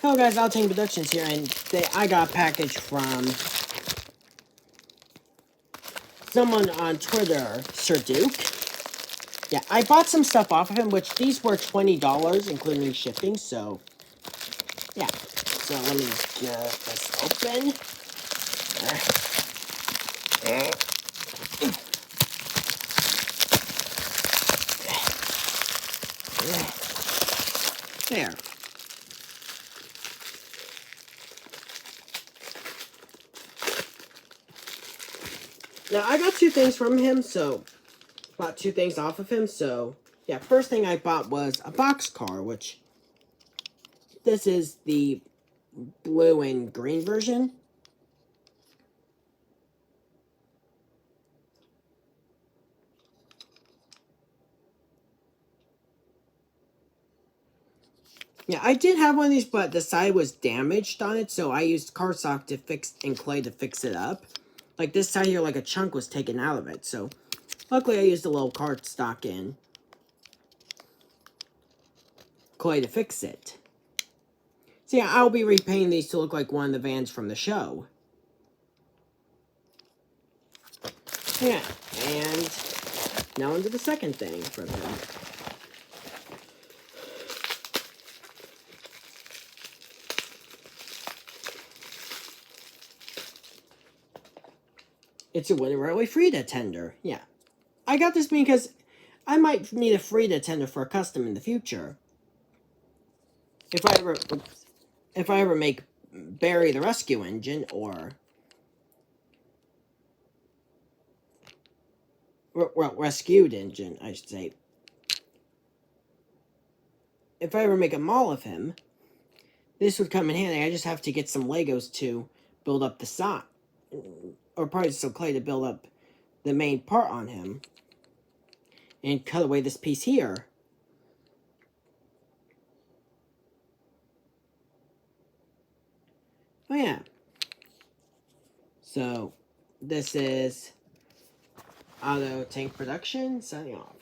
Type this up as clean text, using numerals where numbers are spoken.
Hello guys, Altain Productions here, and I got a package from someone on Twitter, Sir Duke. Yeah, I bought some stuff off of him, which these were $20, including shipping, so, yeah. So, let me just get this open. There. Now, I got two things from him, so, bought two things off of him, so, yeah, first thing I bought was a boxcar, which, this is the blue and green version. Yeah, I did have one of these, but the side was damaged on it, so I used cardstock to fix and clay to fix it up. Like this side here, like a chunk was taken out of it, so luckily I used a little cardstock and clay to fix it. So yeah, I'll be repainting these to look like one of the vans from the show. Yeah, and now into the second thing from him. It's a Winter Railway Frida tender. Yeah. I got this because I might need a Frida tender for a custom in the future. If I ever make Barry the Rescue Engine, or well, Rescued Engine, I should say. If I ever make a mall of him, this would come in handy. I just have to get some Legos to build up the side, or probably some clay to build up the main part on him, and cut away this piece here. Oh yeah. So, this is Auto Tank Production signing off.